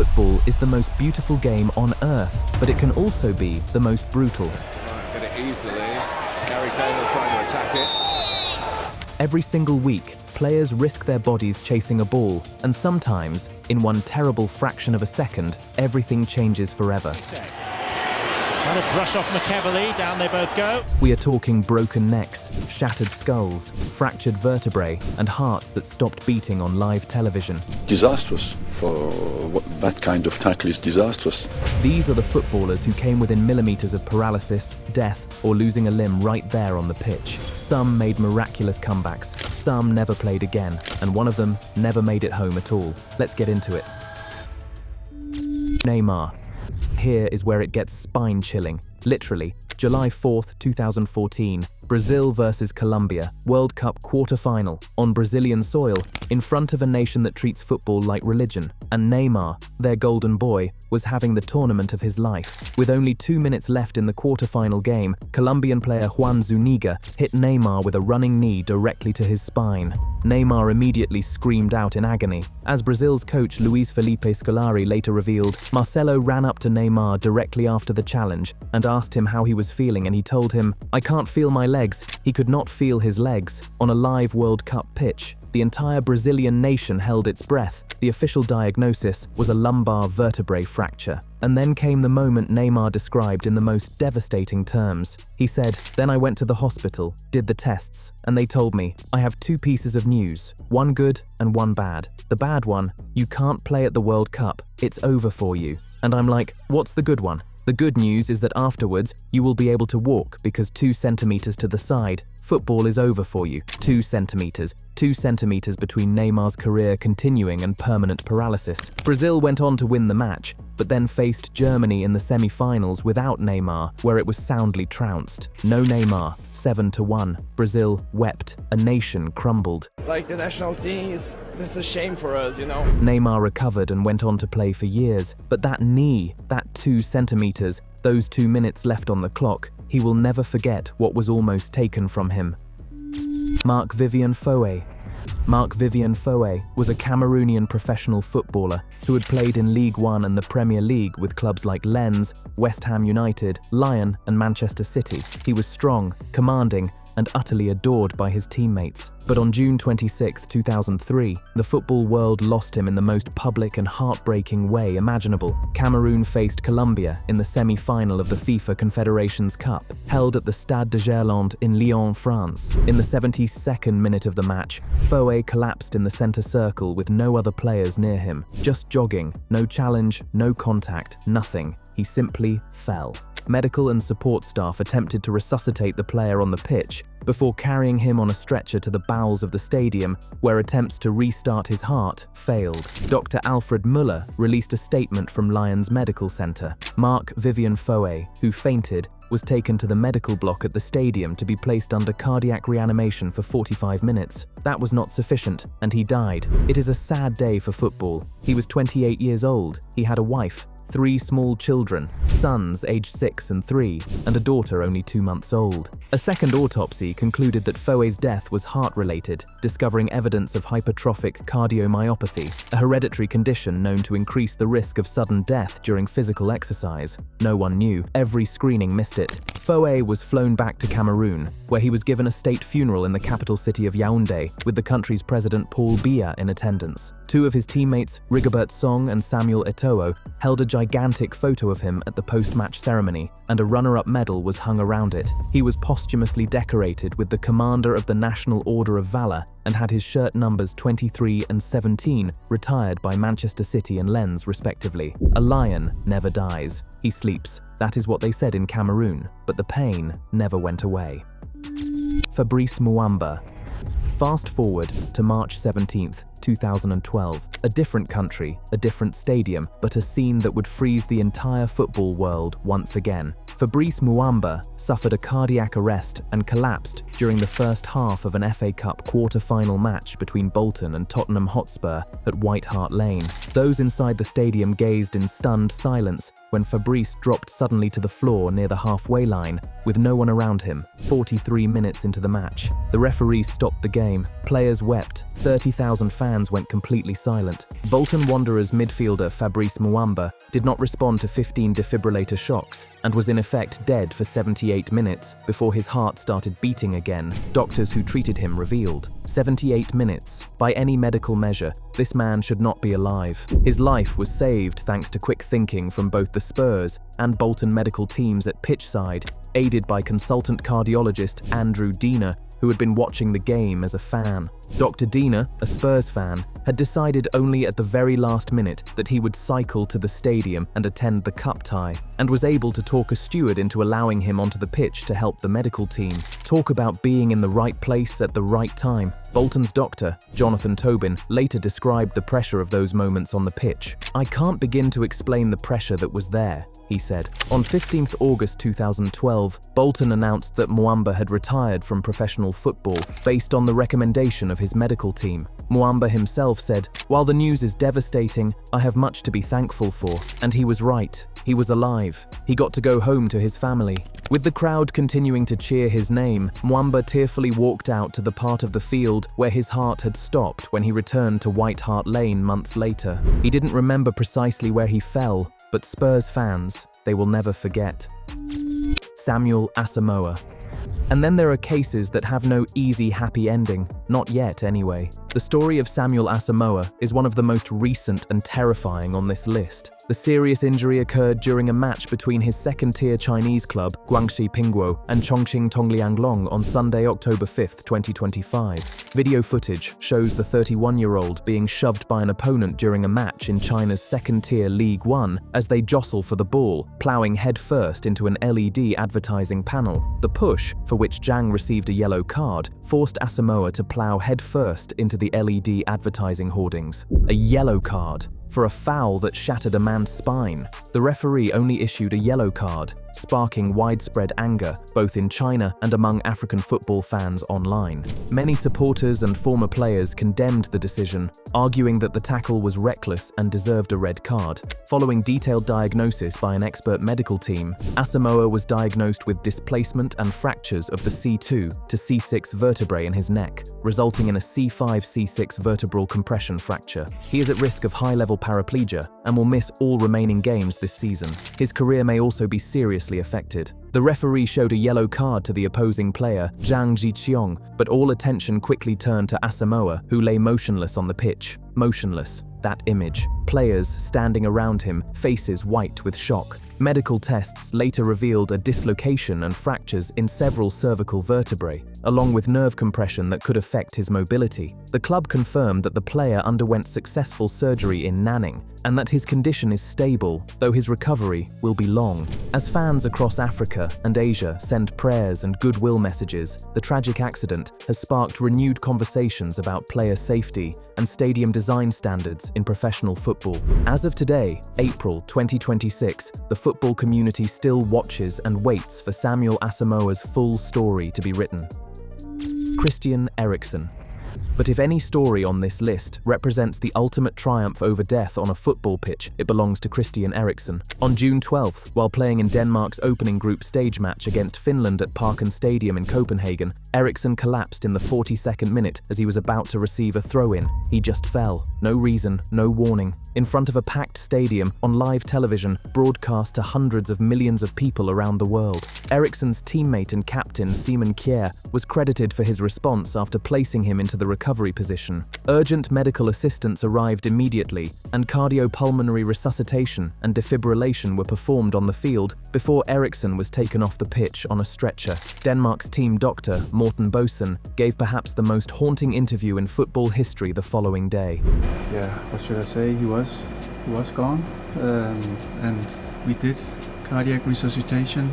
Football is the most beautiful game on earth, but it can also be the most brutal. Get it easily. Gary Cahill trying to attack it. Every single week, players risk their bodies chasing a ball, and sometimes, in one terrible fraction of a second, everything changes forever. Trying to brush off McEverly, down they both go. We are talking broken necks, shattered skulls, fractured vertebrae, and hearts that stopped beating on live television. Disastrous. For that kind of tackle is disastrous. These are the footballers who came within millimetres of paralysis, death, or losing a limb right there on the pitch. Some made miraculous comebacks, some never played again, and one of them never made it home at all. Let's get into it. Neymar. Here is where it gets spine-chilling. Literally, July 4th, 2014, Brazil versus Colombia, World Cup quarter-final, on Brazilian soil, in front of a nation that treats football like religion. And Neymar, their golden boy, was having the tournament of his life. With only 2 minutes left in the quarter-final game, Colombian player Juan Zuniga hit Neymar with a running knee directly to his spine. Neymar immediately screamed out in agony. As Brazil's coach Luis Felipe Scolari later revealed, Marcelo ran up to Neymar directly after the challenge and asked him how he was feeling, and he told him, "I can't feel my legs." He could not feel his legs. On a live World Cup pitch, the entire Brazilian nation held its breath. The official diagnosis was a lumbar vertebrae fracture. And then came the moment Neymar described in the most devastating terms. He said, "Then I went to the hospital, did the tests, and they told me, I have two pieces of news, one good and one bad. The bad one, you can't play at the World Cup, it's over for you." And I'm like, what's the good one? The good news is that afterwards, you will be able to walk because 2 centimeters to the side, football is over for you. 2 centimeters. 2 centimeters between Neymar's career continuing and permanent paralysis. Brazil went on to win the match, but then faced Germany in the semi-finals without Neymar, where it was soundly trounced. No Neymar, 7-1. Brazil wept. A nation crumbled. Like the national team that's a shame for us, you know. Neymar recovered and went on to play for years, but that knee, that 2 centimeters, those 2 minutes left on the clock, he will never forget what was almost taken from him. Marc-Vivien Foé. Marc-Vivien Foé was a Cameroonian professional footballer who had played in League One and the Premier League with clubs like Lens, West Ham United, Lyon and Manchester City. He was strong, commanding, and utterly adored by his teammates. But on June 26, 2003, the football world lost him in the most public and heartbreaking way imaginable. Cameroon faced Colombia in the semi-final of the FIFA Confederations Cup, held at the Stade de Gerland in Lyon, France. In the 72nd minute of the match, Foé collapsed in the center circle with no other players near him. Just jogging, no challenge, no contact, nothing. He simply fell. Medical and support staff attempted to resuscitate the player on the pitch before carrying him on a stretcher to the bowels of the stadium, where attempts to restart his heart failed. Dr. Alfred Müller released a statement from Lyons Medical Center. Marc-Vivien Foé, who fainted, was taken to the medical block at the stadium to be placed under cardiac reanimation for 45 minutes. That was not sufficient, and he died. It is a sad day for football. He was 28 years old. He had a wife, 3 small children, sons aged 6 and 3, and a daughter only 2 months old. A second autopsy concluded that Foé's death was heart-related, discovering evidence of hypertrophic cardiomyopathy, a hereditary condition known to increase the risk of sudden death during physical exercise. No one knew. Every screening missed it. Foé was flown back to Cameroon, where he was given a state funeral in the capital city of Yaoundé, with the country's president Paul Biya in attendance. 2 of his teammates, Rigobert Song and Samuel Eto'o, held a gigantic photo of him at the post-match ceremony, and a runner-up medal was hung around it. He was posthumously decorated with the Commander of the National Order of Valor and had his shirt numbers 23 and 17 retired by Manchester City and Lens, respectively. A lion never dies. He sleeps. That is what they said in Cameroon, but the pain never went away. Fabrice Muamba. Fast forward to March 17th, 2012. A different country, a different stadium, but a scene that would freeze the entire football world once again. Fabrice Muamba suffered a cardiac arrest and collapsed during the first half of an FA Cup quarter-final match between Bolton and Tottenham Hotspur at White Hart Lane. Those inside the stadium gazed in stunned silence when Fabrice dropped suddenly to the floor near the halfway line with no one around him, 43 minutes into the match. The referee stopped the game, players wept, 30,000 fans went completely silent. Bolton Wanderers midfielder Fabrice Muamba did not respond to 15 defibrillator shocks and was in effect dead for 78 minutes before his heart started beating again, doctors who treated him revealed. 78 minutes. By any medical measure, this man should not be alive. His life was saved thanks to quick thinking from both the Spurs and Bolton medical teams at pitchside, aided by consultant cardiologist Andrew Diener, who had been watching the game as a fan. Dr. Diener, a Spurs fan, had decided only at the very last minute that he would cycle to the stadium and attend the cup tie, and was able to talk a steward into allowing him onto the pitch to help the medical team. Talk about being in the right place at the right time. Bolton's doctor, Jonathan Tobin, later described the pressure of those moments on the pitch. "I can't begin to explain the pressure that was there," he said. On 15th August 2012, Bolton announced that Muamba had retired from professional football based on the recommendation of his medical team. Muamba himself said, "While the news is devastating, I have much to be thankful for." And he was right. He was alive. He got to go home to his family. With the crowd continuing to cheer his name, Muamba tearfully walked out to the part of the field where his heart had stopped when he returned to White Hart Lane months later. He didn't remember precisely where he fell, but Spurs fans, they will never forget. Samuel Asamoah. And then there are cases that have no easy, happy ending. Not yet, anyway. The story of Samuel Asamoah is one of the most recent and terrifying on this list. The serious injury occurred during a match between his second-tier Chinese club, Guangxi Pingguo, and Chongqing Tonglianglong on Sunday, October 5, 2025. Video footage shows the 31-year-old being shoved by an opponent during a match in China's second-tier League One as they jostle for the ball, ploughing headfirst into an LED advertising panel. The push, for which Zhang received a yellow card, forced Asamoah to plough headfirst into the LED advertising hoardings. A yellow card for a foul that shattered a man's spine. The referee only issued a yellow card, sparking widespread anger both in China and among African football fans online. Many supporters and former players condemned the decision, arguing that the tackle was reckless and deserved a red card. Following detailed diagnosis by an expert medical team, Asamoah was diagnosed with displacement and fractures of the C2 to C6 vertebrae in his neck, resulting in a C5-C6 vertebral compression fracture. He is at risk of high-level paraplegia and will miss all remaining games this season. His career may also be seriously affected. The referee showed a yellow card to the opposing player, Zhang Jiqiong, but all attention quickly turned to Asamoah, who lay motionless on the pitch. Motionless. That image. Players standing around him, faces white with shock. Medical tests later revealed a dislocation and fractures in several cervical vertebrae, along with nerve compression that could affect his mobility. The club confirmed that the player underwent successful surgery in Nanning and that his condition is stable, though his recovery will be long. As fans across Africa and Asia send prayers and goodwill messages, the tragic accident has sparked renewed conversations about player safety and stadium design standards in professional football. As of today, April 2026, the football community still watches and waits for Samuel Asamoah's full story to be written. Christian Eriksen. But if any story on this list represents the ultimate triumph over death on a football pitch, it belongs to Christian Eriksen. On June 12th, while playing in Denmark's opening group stage match against Finland at Parken Stadium in Copenhagen, Eriksen collapsed in the 42nd minute as he was about to receive a throw-in. He just fell. No reason, no warning. In front of a packed stadium, on live television, broadcast to hundreds of millions of people around the world. Eriksen's teammate and captain, Simon Kjær, was credited for his response after placing him into the recovery position. Urgent medical assistance arrived immediately, and cardiopulmonary resuscitation and defibrillation were performed on the field before Eriksen was taken off the pitch on a stretcher. Denmark's team doctor, Morten Boesen, gave perhaps the most haunting interview in football history the following day. Yeah, what should I say? He was gone, and we did cardiac resuscitation,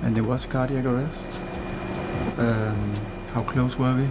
and there was cardiac arrest. How close were we?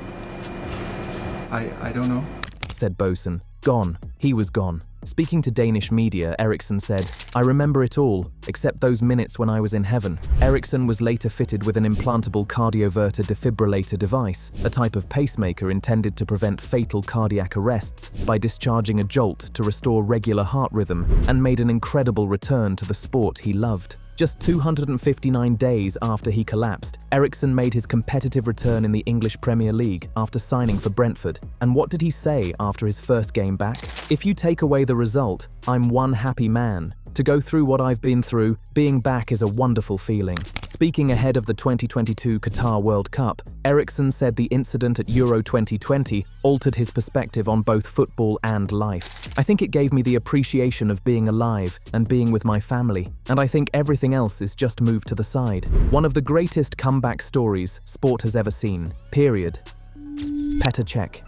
I don't know, said Boesen. Gone. He was gone. Speaking to Danish media, Eriksson said, "I remember it all, except those minutes when I was in heaven." Eriksson was later fitted with an implantable cardioverter defibrillator device, a type of pacemaker intended to prevent fatal cardiac arrests by discharging a jolt to restore regular heart rhythm, and made an incredible return to the sport he loved. Just 259 days after he collapsed, Eriksson made his competitive return in the English Premier League after signing for Brentford. And what did he say after his first game back? "If you take away the result, I'm one happy man. To go through what I've been through, being back is a wonderful feeling." Speaking ahead of the 2022 Qatar World Cup, Eriksson said the incident at Euro 2020 altered his perspective on both football and life. "I think it gave me the appreciation of being alive and being with my family, and I think everything else is just moved to the side. One of the greatest comeback stories sport has ever seen, period." Petr Cech.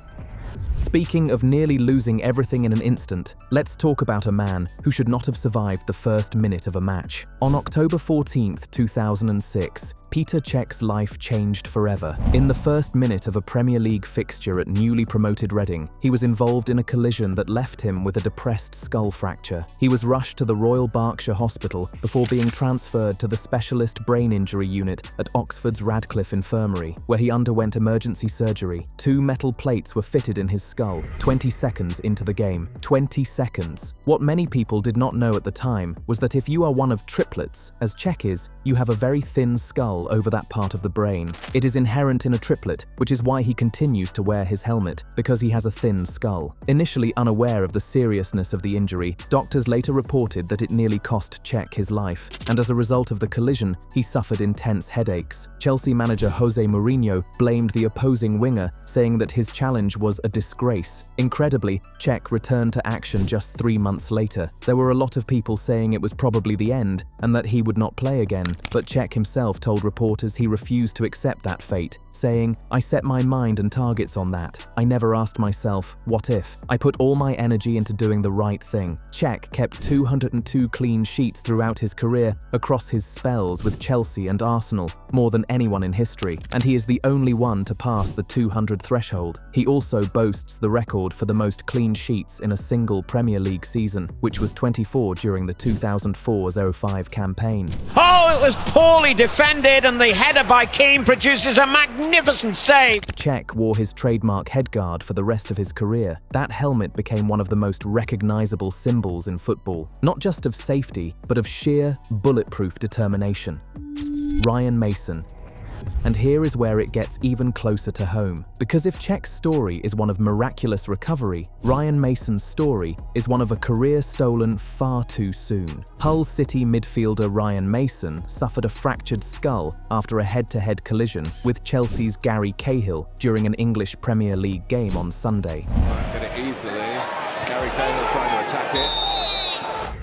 Speaking of nearly losing everything in an instant, let's talk about a man who should not have survived the first minute of a match. On October 14th, 2006, Petr Cech's life changed forever. In the first minute of a Premier League fixture at newly promoted Reading, he was involved in a collision that left him with a depressed skull fracture. He was rushed to the Royal Berkshire Hospital before being transferred to the specialist brain injury unit at Oxford's Radcliffe Infirmary, where he underwent emergency surgery. 2 metal plates were fitted in his skull, 20 seconds into the game. 20 seconds. What many people did not know at the time was that if you are one of triplets, as Cech is, you have a very thin skull over that part of the brain. It is inherent in a triplet, which is why he continues to wear his helmet, because he has a thin skull. Initially unaware of the seriousness of the injury, doctors later reported that it nearly cost Cech his life, and as a result of the collision, he suffered intense headaches. Chelsea manager Jose Mourinho blamed the opposing winger, saying that his challenge was a disgrace. Incredibly, Cech returned to action just 3 months later. There were a lot of people saying it was probably the end, and that he would not play again, but Cech himself told reporters he refused to accept that fate, saying, "I set my mind and targets on that. I never asked myself, what if? I put all my energy into doing the right thing." Cech kept 202 clean sheets throughout his career across his spells with Chelsea and Arsenal, more than anyone in history, and he is the only one to pass the 200 threshold. He also boasts the record for the most clean sheets in a single Premier League season, which was 24 during the 2004-05 campaign. Oh, it was poorly defended, and the header by Keane produces a magnificent save. Cech wore his trademark headguard for the rest of his career. That helmet became one of the most recognizable symbols in football, not just of safety, but of sheer, bulletproof determination. Ryan Mason. And here is where it gets even closer to home. Because if Cech's story is one of miraculous recovery, Ryan Mason's story is one of a career stolen far too soon. Hull City midfielder Ryan Mason suffered a fractured skull after a head-to-head collision with Chelsea's Gary Cahill during an English Premier League game on Sunday. Get it easily. Gary Cahill trying to attack it.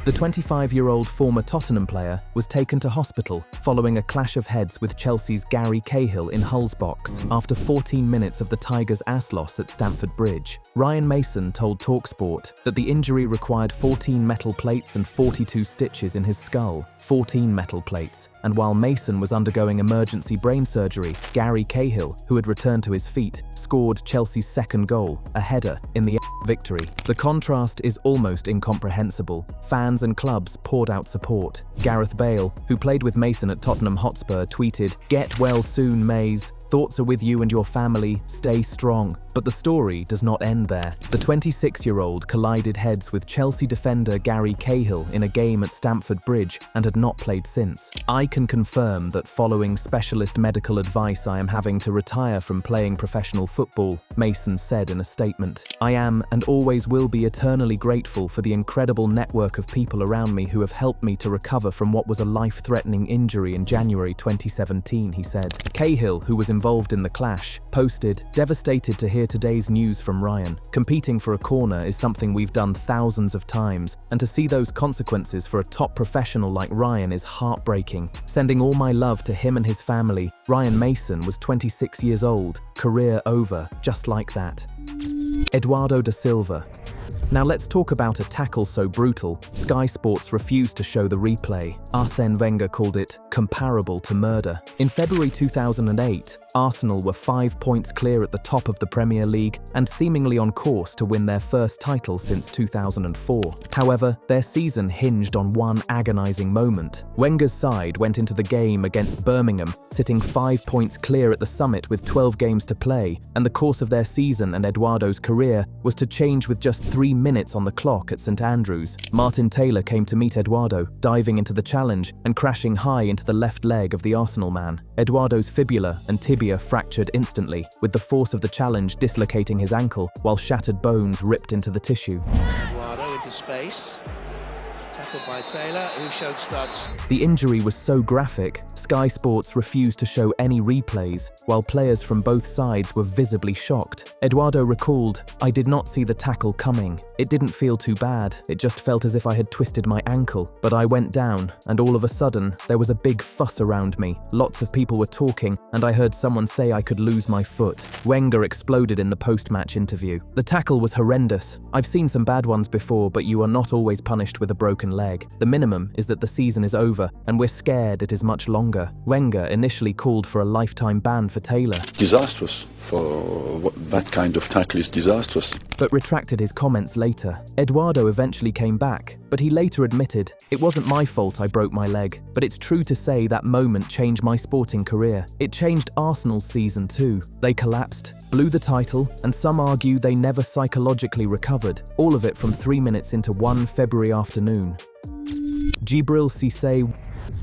The 25-year-old former Tottenham player was taken to hospital following a clash of heads with Chelsea's Gary Cahill in Hull's box after 14 minutes of the Tigers' ass loss at Stamford Bridge. Ryan Mason told TalkSport that the injury required 14 metal plates and 42 stitches in his skull. 14 metal plates. And while Mason was undergoing emergency brain surgery, Gary Cahill, who had returned to his feet, scored Chelsea's second goal, a header, in the victory. The contrast is almost incomprehensible. Fans and clubs poured out support. Gareth Bale, who played with Mason at Tottenham Hotspur, tweeted, "Get well soon, Mays. Thoughts are with you and your family. Stay strong." But the story does not end there. The 26-year-old collided heads with Chelsea defender Gary Cahill in a game at Stamford Bridge and had not played since. "I can confirm that following specialist medical advice I am having to retire from playing professional football," Mason said in a statement. "I am and always will be eternally grateful for the incredible network of people around me who have helped me to recover from what was a life-threatening injury in January 2017, he said. Cahill, who was involved in the clash, posted, "Devastated to hear today's news from Ryan. Competing for a corner is something we've done thousands of times, and to see those consequences for a top professional like Ryan is heartbreaking. Sending all my love to him and his family." Ryan Mason was 26 years old. Career over, just like that. Eduardo da Silva. Now let's talk about a tackle so brutal, Sky Sports refused to show the replay. Arsène Wenger called it comparable to murder. In February 2008, Arsenal were 5 points clear at the top of the Premier League and seemingly on course to win their first title since 2004. However, their season hinged on one agonising moment. Wenger's side went into the game against Birmingham, sitting 5 points clear at the summit with 12 games to play, and the course of their season and Eduardo's career was to change with just 3 minutes on the clock at St Andrews. Martin Taylor came to meet Eduardo, diving into the challenge and crashing high into the left leg of the Arsenal man. Eduardo's fibula and tibia fractured instantly, with the force of the challenge dislocating his ankle, while shattered bones ripped into the tissue. Eduardo into space. Tackled by Taylor, who showed studs. The injury was so graphic, Sky Sports refused to show any replays, while players from both sides were visibly shocked. Eduardo recalled, "I did not see the tackle coming. It didn't feel too bad, it just felt as if I had twisted my ankle. But I went down, and all of a sudden, there was a big fuss around me. Lots of people were talking, and I heard someone say I could lose my foot." Wenger exploded in the post-match interview. "The tackle was horrendous. I've seen some bad ones before, but you are not always punished with a broken leg. The minimum is that the season is over, and we're scared it is much longer." Wenger initially called for a lifetime ban for Taylor. Disastrous. For that kind of tackle is disastrous. But retracted his comments later. Eduardo eventually came back, but he later admitted, "It wasn't my fault I broke my leg, but it's true to say that moment changed my sporting career. It changed Arsenal's season too. They collapsed, blew the title, and some argue they never psychologically recovered, all of it from 3 minutes into one February afternoon." Djibril Cissé.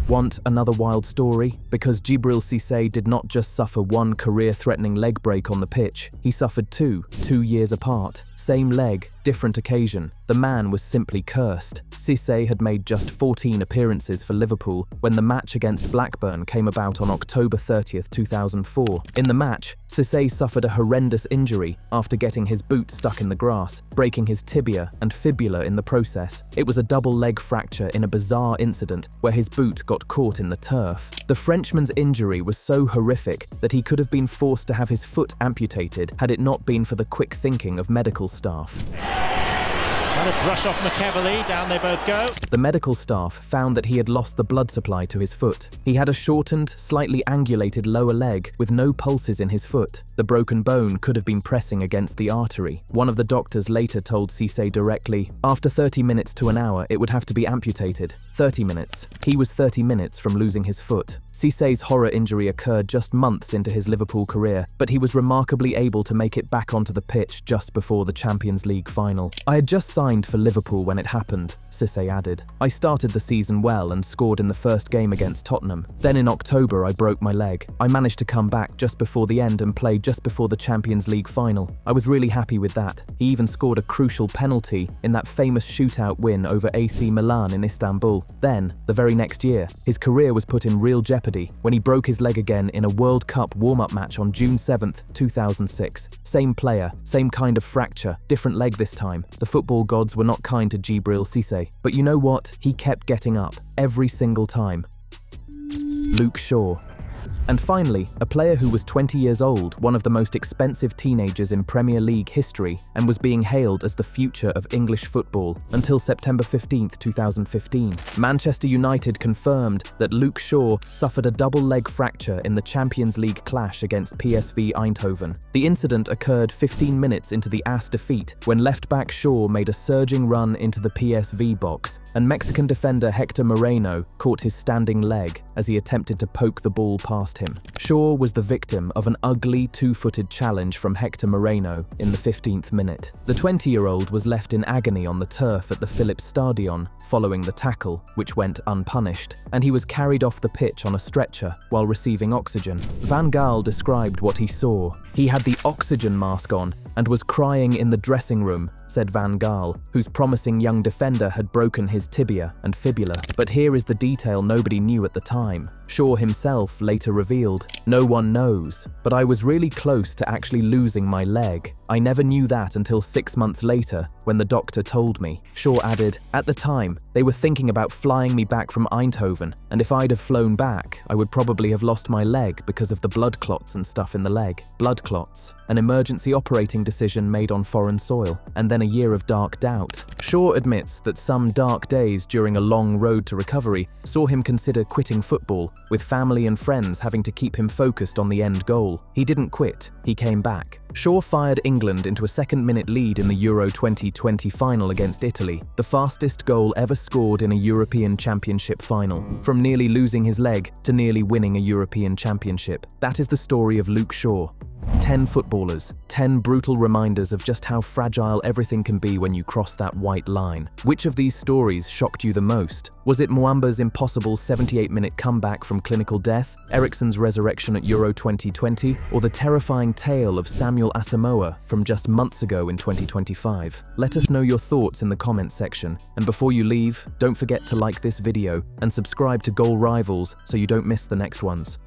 Want another wild story? Because Djibril Cissé did not just suffer one career-threatening leg break on the pitch, he suffered 2 years apart. Same leg, different occasion. The man was simply cursed. Cissé had made just 14 appearances for Liverpool when the match against Blackburn came about on October 30th, 2004. In the match, Cissé suffered a horrendous injury after getting his boot stuck in the grass, breaking his tibia and fibula in the process. It was a double leg fracture in a bizarre incident where his boot got caught in the turf. The Frenchman's injury was so horrific that he could have been forced to have his foot amputated had it not been for the quick thinking of medical staff. Trying to brush off McEverly, down they both go. The medical staff found that he had lost the blood supply to his foot. He had a shortened, slightly angulated lower leg with no pulses in his foot. The broken bone could have been pressing against the artery. One of the doctors later told Cissé directly, "After 30 minutes to an hour, it would have to be amputated." 30 minutes. He was 30 minutes from losing his foot. Cissé's horror injury occurred just months into his Liverpool career, but he was remarkably able to make it back onto the pitch just before the Champions League final. "I had just signed for Liverpool when it happened," Cissé added. "I started the season well and scored in the first game against Tottenham. Then in October I broke my leg. I managed to come back just before the end and play just before the Champions League final. I was really happy with that. He even scored a crucial penalty in that famous shootout win over AC Milan in Istanbul. Then, the very next year, his career was put in real jeopardy when he broke his leg again in a World Cup warm-up match on June 7th, 2006. Same player, same kind of fracture, different leg this time. The football gods were not kind to Djibril Cissé. But you know what? He kept getting up, every single time." Luke Shaw. And finally, a player who was 20 years old, one of the most expensive teenagers in Premier League history, and was being hailed as the future of English football until September 15th, 2015. Manchester United confirmed that Luke Shaw suffered a double leg fracture in the Champions League clash against PSV Eindhoven. The incident occurred 15 minutes into the AS defeat when left-back Shaw made a surging run into the PSV box, and Mexican defender Hector Moreno caught his standing leg as he attempted to poke the ball past him. Shaw was the victim of an ugly two-footed challenge from Hector Moreno in the 15th minute. The 20-year-old was left in agony on the turf at the Philips Stadion following the tackle, which went unpunished, and he was carried off the pitch on a stretcher while receiving oxygen. Van Gaal described what he saw. "He had the oxygen mask on and was crying in the dressing room," said Van Gaal, whose promising young defender had broken his tibia and fibula. But here is the detail nobody knew at the time. Shaw himself later revealed, "No one knows, but I was really close to actually losing my leg. I never knew that until 6 months later when the doctor told me." Shaw added, "At the time, they were thinking about flying me back from Eindhoven, and if I'd have flown back, I would probably have lost my leg because of the blood clots and stuff in the leg." Blood clots, an emergency operating decision made on foreign soil, and then a year of dark doubt. Shaw admits that some dark days during a long road to recovery saw him consider quitting football, with family and friends having having to keep him focused on the end goal. He didn't quit, he came back. Shaw fired England into a second-minute lead in the Euro 2020 final against Italy, the fastest goal ever scored in a European Championship final. From nearly losing his leg to nearly winning a European Championship. That is the story of Luke Shaw. 10 footballers, 10 brutal reminders of just how fragile everything can be when you cross that white line. Which of these stories shocked you the most? Was it Muamba's impossible 78-minute comeback from clinical death, Eriksen's resurrection at Euro 2020, or the terrifying tale of Samuel Asamoah from just months ago in 2025? Let us know your thoughts in the comments section, and before you leave, don't forget to like this video and subscribe to Goal Rivals so you don't miss the next ones.